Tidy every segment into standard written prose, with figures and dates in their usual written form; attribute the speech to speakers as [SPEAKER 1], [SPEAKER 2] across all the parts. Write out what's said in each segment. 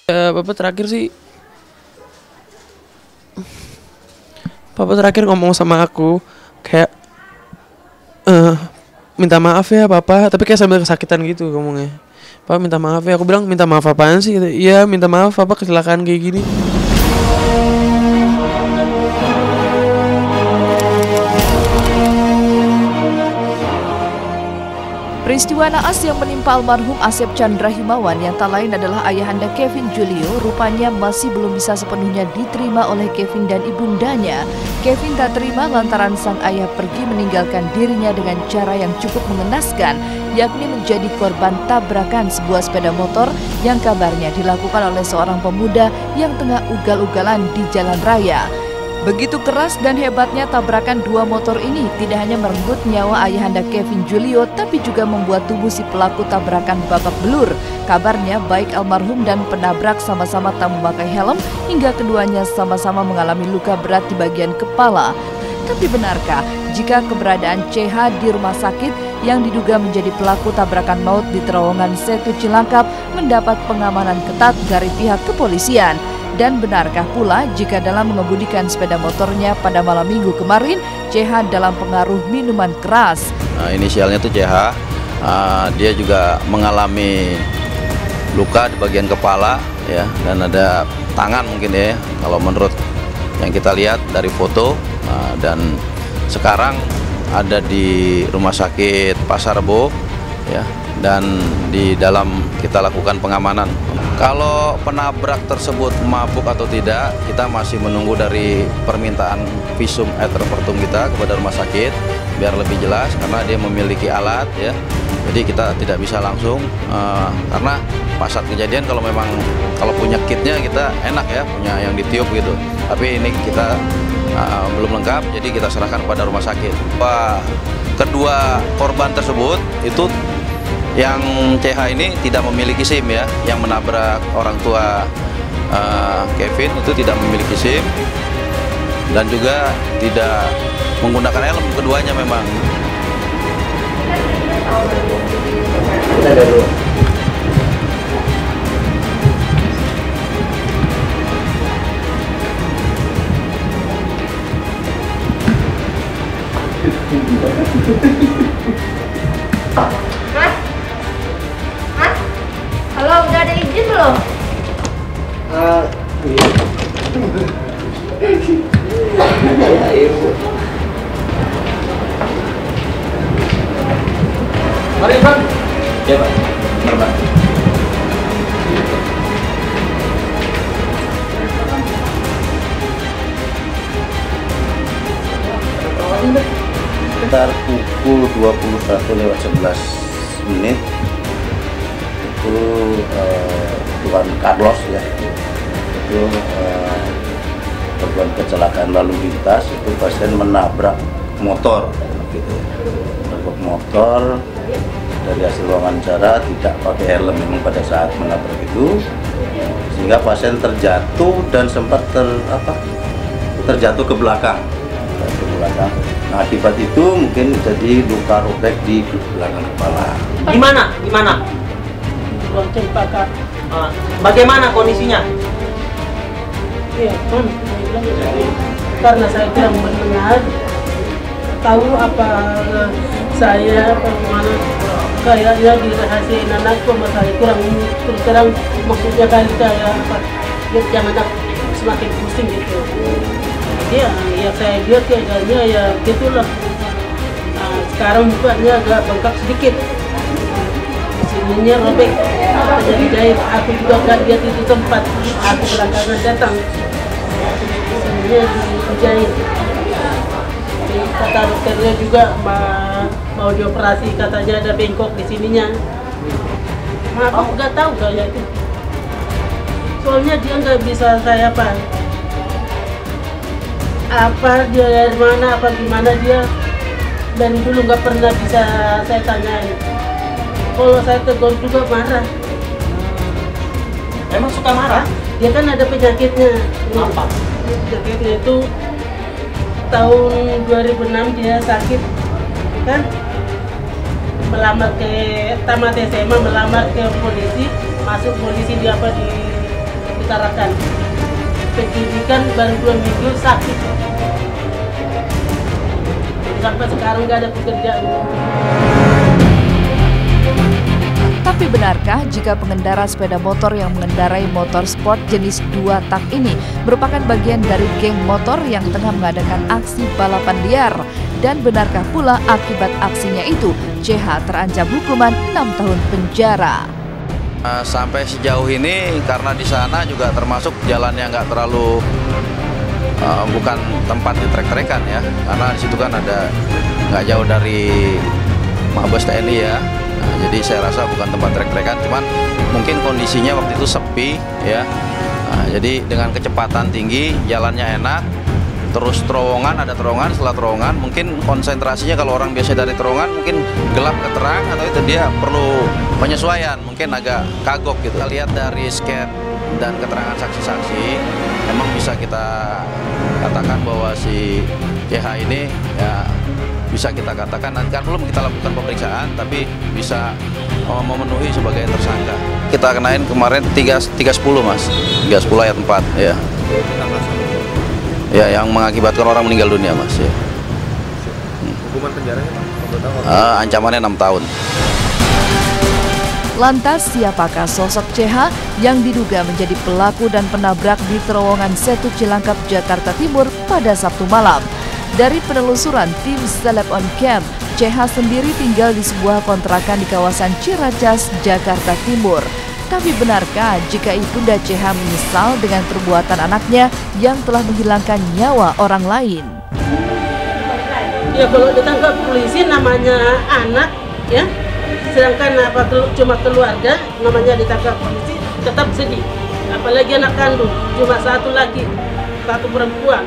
[SPEAKER 1] Bapak terakhir sih, Bapak terakhir ngomong sama aku kayak eh minta maaf ya Papa, tapi kayak sambil kesakitan gitu ngomongnya. Papa minta maaf ya, aku bilang minta maaf apaan sih? Gitu. Iya minta maaf Papa kecelakaan kayak gini.
[SPEAKER 2] Peristiwa naas yang menimpa almarhum Asep Chandra Himawan yang tak lain adalah ayahanda Kevin Julio rupanya masih belum bisa sepenuhnya diterima oleh Kevin dan ibundanya. Kevin tak terima lantaran sang ayah pergi meninggalkan dirinya dengan cara yang cukup mengenaskan, yakni menjadi korban tabrakan sebuah sepeda motor yang kabarnya dilakukan oleh seorang pemuda yang tengah ugal-ugalan di jalan raya. Begitu keras dan hebatnya tabrakan dua motor ini tidak hanya merenggut nyawa ayahanda Kevin Julio, tapi juga membuat tubuh si pelaku tabrakan babak belur. Kabarnya baik almarhum dan penabrak sama-sama tak memakai helm hingga keduanya sama-sama mengalami luka berat di bagian kepala. Tapi benarkah jika keberadaan CH di rumah sakit yang diduga menjadi pelaku tabrakan maut di terowongan Setu Cilangkap mendapat pengamanan ketat dari pihak kepolisian? Dan benarkah pula jika dalam mengemudikan sepeda motornya pada malam minggu kemarin, CH dalam pengaruh minuman keras?
[SPEAKER 3] Inisialnya itu CH, dia juga mengalami luka di bagian kepala, ya, dan ada tangan mungkin ya, kalau menurut yang kita lihat dari foto, dan sekarang ada di Rumah Sakit Pasar Rebo, ya, dan di dalam kita lakukan pengamanan. Kalau penabrak tersebut mabuk atau tidak, kita masih menunggu dari permintaan visum et repertum kita kepada rumah sakit biar lebih jelas, karena dia memiliki alat, ya. Jadi kita tidak bisa langsung, karena pas saat kejadian kalau punya kitnya kita enak ya, punya yang ditiup gitu. Tapi ini kita belum lengkap, jadi kita serahkan pada rumah sakit. Kedua korban tersebut itu yang CH ini tidak memiliki SIM, ya, yang menabrak orang tua Kevin itu tidak memiliki SIM dan juga tidak menggunakan helm, keduanya memang.
[SPEAKER 4] Halo, udah ada izin belum?
[SPEAKER 3] Mari Bang. Ya Pak. Benar Pak. Sekitar pukul 21:11 itu Tuan Carlos, ya, itu korban kecelakaan lalu lintas. Itu pasien menabrak motor, gitu, menabrak motor. Dari hasil wawancara tidak pakai helm memang pada saat menabrak itu, sehingga pasien terjatuh dan sempat terjatuh ke belakang. Nah, akibat itu mungkin jadi luka robek di belakang kepala.
[SPEAKER 5] Gimana? Bagaimana kondisinya?
[SPEAKER 6] Iya, karena saya kurang mendengar, tahu apa saya bagaimana kayaknya dirahasiain anakku sama saya kurang, terus terang maksudnya kali saya jangan semakin pusing gitu. Ya saya lihat kayaknya ya gitulah. Nah, sekarang mukanya agak bengkak sedikit. Sininya robek, jadi jahit. Aku juga gak lihat itu tempat. Aku belakangan datang. Sininya dijahit. Kata dokternya juga mau dioperasi, katanya ada bengkok di sininya. Nah, aku nggak tahu kayak itu. Soalnya dia nggak bisa saya apa dia dari mana, apa gimana dia, dan dulu nggak pernah bisa saya tanyain. Kalau saya tegur juga marah.
[SPEAKER 5] Emang suka marah?
[SPEAKER 6] Dia kan ada penyakitnya.
[SPEAKER 5] Apa?
[SPEAKER 6] Penyakitnya itu tahun 2006 dia sakit, kan? Melamar ke tamat SMA, melamar ke polisi, masuk polisi di utarakan. Pendidikan baru 2 minggu sakit. Sampai sekarang nggak ada pekerjaan.
[SPEAKER 2] Tapi benarkah jika pengendara sepeda motor yang mengendarai motor sport jenis 2 tak ini merupakan bagian dari geng motor yang tengah mengadakan aksi balapan liar? Dan benarkah pula akibat aksinya itu CH terancam hukuman 6 tahun penjara?
[SPEAKER 3] Sampai sejauh ini karena di sana juga termasuk jalannya nggak terlalu bukan tempat ditrek-trekan ya, karena di situ kan ada nggak jauh dari Mabes TNI ya. Nah, jadi saya rasa bukan tempat trek-trekan, cuman mungkin kondisinya waktu itu sepi ya. Nah, jadi dengan kecepatan tinggi, jalannya enak, terus terowongan, ada terowongan, setelah terowongan mungkin konsentrasinya kalau orang biasa dari terowongan mungkin gelap ke terang, atau itu dia perlu penyesuaian, mungkin agak kagok gitu. Kita lihat dari scan dan keterangan saksi-saksi, memang bisa kita katakan bahwa si CH ini ya bisa kita katakan, nanti kan belum kita lakukan pemeriksaan, tapi bisa memenuhi sebagai tersangka. Kita kenain kemarin 310 Mas, 310 ayat 4 ya. Ya, yang mengakibatkan orang meninggal dunia Mas ya.
[SPEAKER 7] Hukuman penjaranya Pak?
[SPEAKER 3] Ancamannya 6 tahun.
[SPEAKER 2] Lantas siapakah sosok CH yang diduga menjadi pelaku dan penabrak di terowongan Setu Cilangkap, Jakarta Timur pada Sabtu malam? Dari penelusuran tim Seleb on Cam, CH sendiri tinggal di sebuah kontrakan di kawasan Ciracas, Jakarta Timur. Tapi benarkah jika ibunda CH menyesal dengan perbuatan anaknya yang telah menghilangkan nyawa orang lain?
[SPEAKER 6] Ya kalau ditangkap polisi namanya anak ya, sedangkan cuma keluarga namanya ditangkap polisi, tetap sedih. Apalagi anak kandung, cuma satu laki, satu perempuan,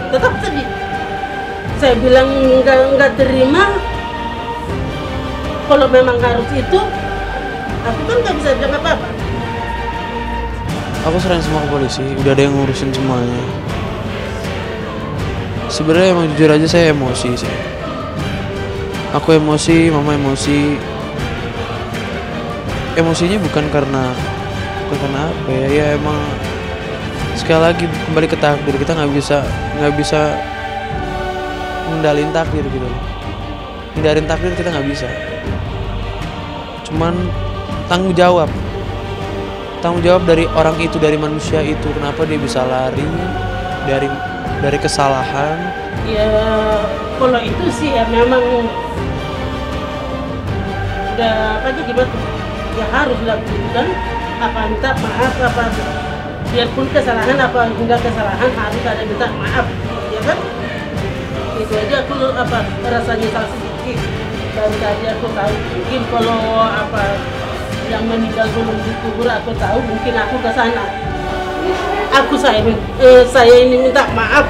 [SPEAKER 6] tetap sedih. Saya bilang nggak terima. Kalau memang harus itu, aku kan nggak bisa bilang apa-apa.
[SPEAKER 1] Aku sering semua ke polisi, udah ada yang ngurusin semuanya. Sebenarnya emang jujur aja saya emosi sih. Aku emosi, mama emosi. Emosinya bukan karena apa ya? Ya emang sekali lagi kembali ke takdir. Kita nggak bisa ngendalin takdir gitu. Hindarin takdir kita nggak bisa. Cuman tanggung jawab dari orang itu, dari manusia itu, kenapa dia bisa lari dari kesalahan.
[SPEAKER 6] Ya kalau itu sih ya memang udah gimana, ya harus lakukan apa, minta maaf apa, biarpun kesalahan apa enggak kesalahan harus ada minta maaf ya kan. Itu aja aku rasanya salah sedikit. Dari tadi aku tahu mungkin kalau yang meninggal belum dikubur, aku tahu mungkin aku ke sana. Saya ini minta maaf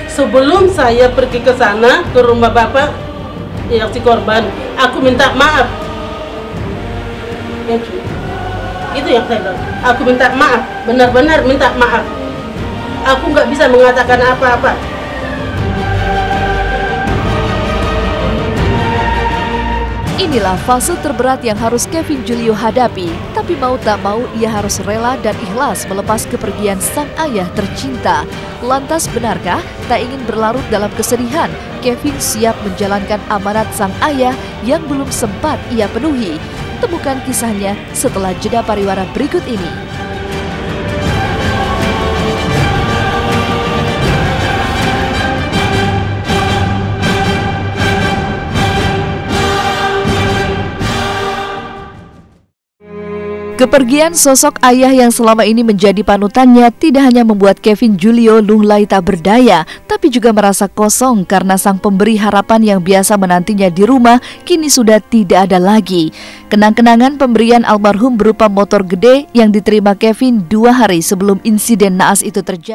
[SPEAKER 6] sebelum saya pergi ke sana ke rumah bapak yang si korban. Aku minta maaf. Ya, itu yang saya bilang. Aku minta maaf, benar-benar minta maaf. Aku nggak bisa mengatakan apa-apa.
[SPEAKER 2] Inilah fase terberat yang harus Kevin Julio hadapi, tapi mau tak mau ia harus rela dan ikhlas melepas kepergian sang ayah tercinta. Lantas benarkah tak ingin berlarut dalam kesedihan, Kevin siap menjalankan amanat sang ayah yang belum sempat ia penuhi? Temukan kisahnya setelah jeda pariwara berikut ini. Kepergian sosok ayah yang selama ini menjadi panutannya tidak hanya membuat Kevin Julio lunglai tak berdaya, tapi juga merasa kosong karena sang pemberi harapan yang biasa menantinya di rumah kini sudah tidak ada lagi. Kenang-kenangan pemberian almarhum berupa motor gede yang diterima Kevin 2 hari sebelum insiden naas itu terjadi.